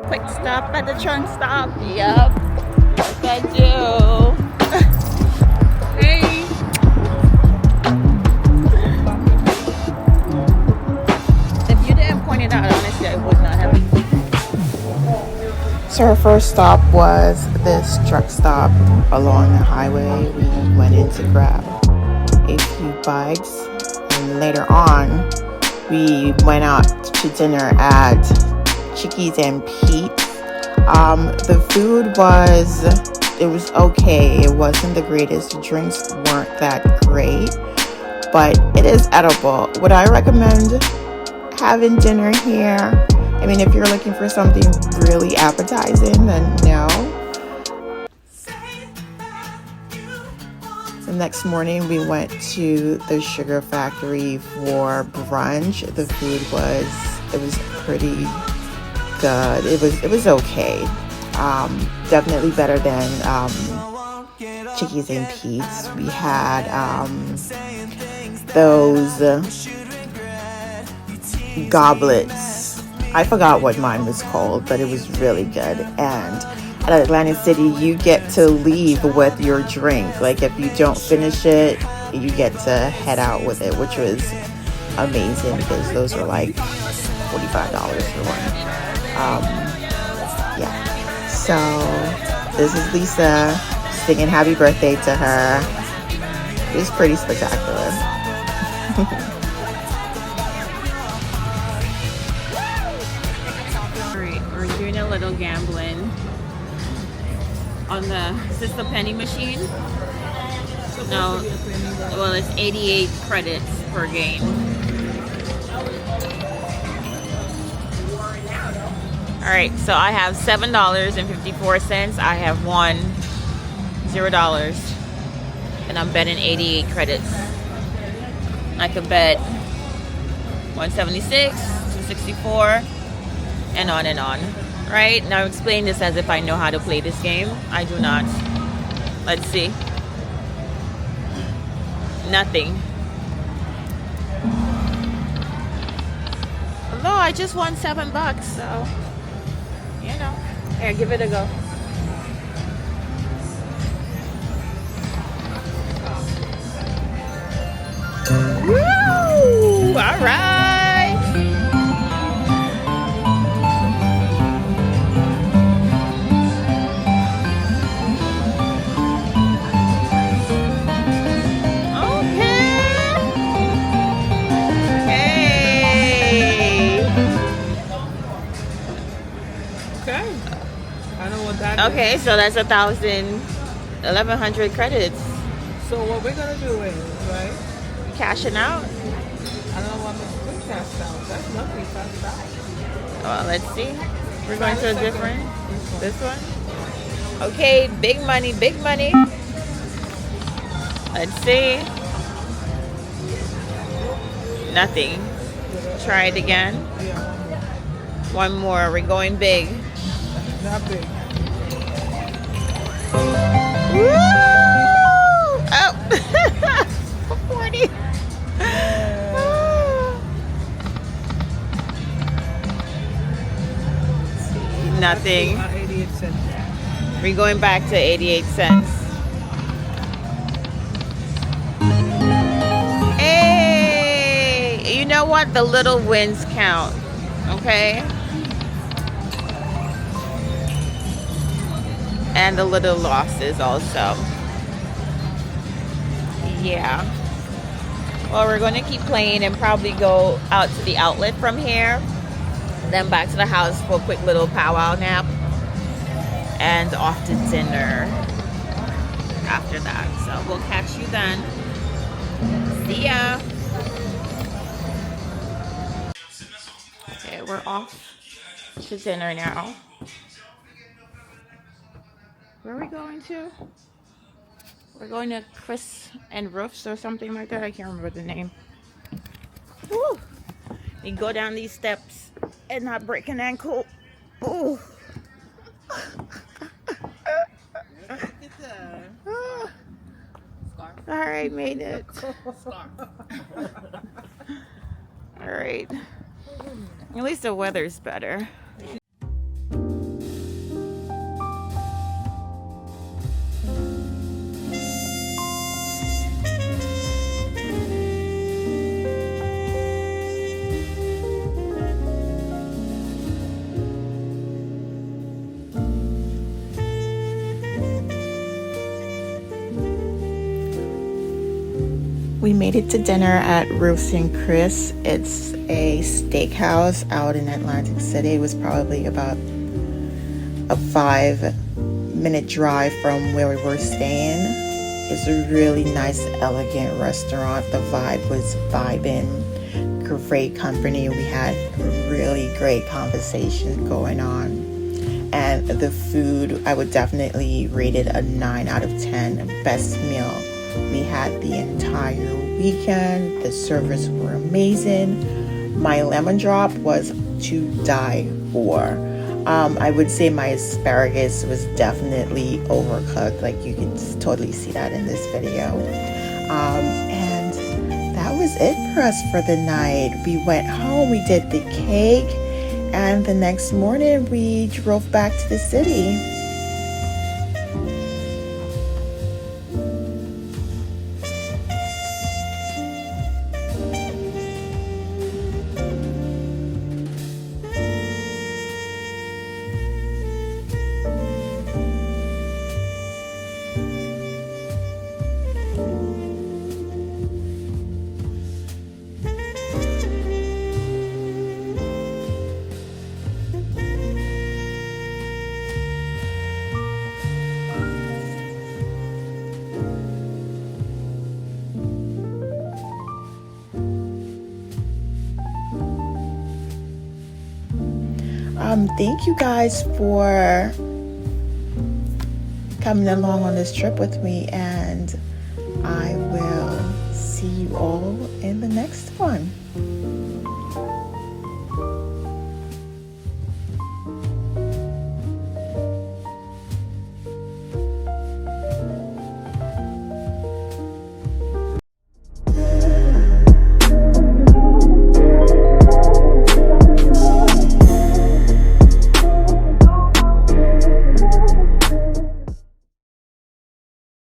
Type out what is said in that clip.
Quick stop at the trunk stop. Yep. Yes, I do. Hey. If you didn't point it out, honestly, I would not have. So our first stop was this truck stop along the highway. We went in to grab a few bites, and later on we went out to dinner at Chickies and Pete's. The food was okay. It wasn't the greatest. The drinks weren't that great, but it is edible. Would I recommend having dinner here? I mean, if you're looking for something really appetizing, then no. The next morning, we went to the sugar factory for brunch. The food was pretty good. It was okay. Definitely better than Chickies and Pete's. We had those goblets. I forgot what mine was called, but it was really good. And at Atlantic City, you get to leave with your drink. Like, if you don't finish it, you get to head out with it, which was amazing because those were like $45 for one. Yeah. So this is Lisa singing happy birthday to her. It was pretty spectacular. We're doing a little gambling on is this the penny machine? No, well, it's 88 credits per game. All right, so I have $7.54. I have won $0, and I'm betting 88 credits. I could bet 176, 264, and on and on. Right? Now explain this as if I know how to play this game. I do not. Let's see. Nothing. Although I just won $7, so you know. Here, give it a go. Woo! All right. Okay, so that's 1,100 credits. So what we're gonna do is, right? Cashing out. I don't want to put cash out. That's lovely, cash out. Well, let's see. We're going to a different. This one. Okay, big money, big money. Let's see. Nothing. Try it again. One more. We're going big. Not big. Woo! Oh! 40. Nothing. 88 cents. We're going back to 88 cents. Hey! You know what? The little wins count. Okay? And the little losses also. Yeah. Well, we're going to keep playing and probably go out to the outlet from here. Then back to the house for a quick little powwow nap. And off to dinner after that. So we'll catch you then. See ya. Okay, we're off to dinner now. Where are we going to? We're going to Chris and Ruth's or something like that. I can't remember the name. Woo! You go down these steps and not break an ankle. Ooh. All right, made it. All right. At least the weather's better. We made it to dinner at Ruth and Chris. It's a steakhouse out in Atlantic City. It was probably about a 5-minute drive from where we were staying. It's a really nice, elegant restaurant. The vibe was vibing. Great company. We had really great conversation going on. And the food, I would definitely rate it a 9 out of 10. Best meal we had the entire weekend. The servers were amazing. My lemon drop was to die for. I would say my asparagus was definitely overcooked. Like, you can totally see that in this video. And that was it for us for the night. We went home, we did the cake, and the next morning we drove back to the city. Thank you guys for coming along on this trip with me, and I will see you all in the next one.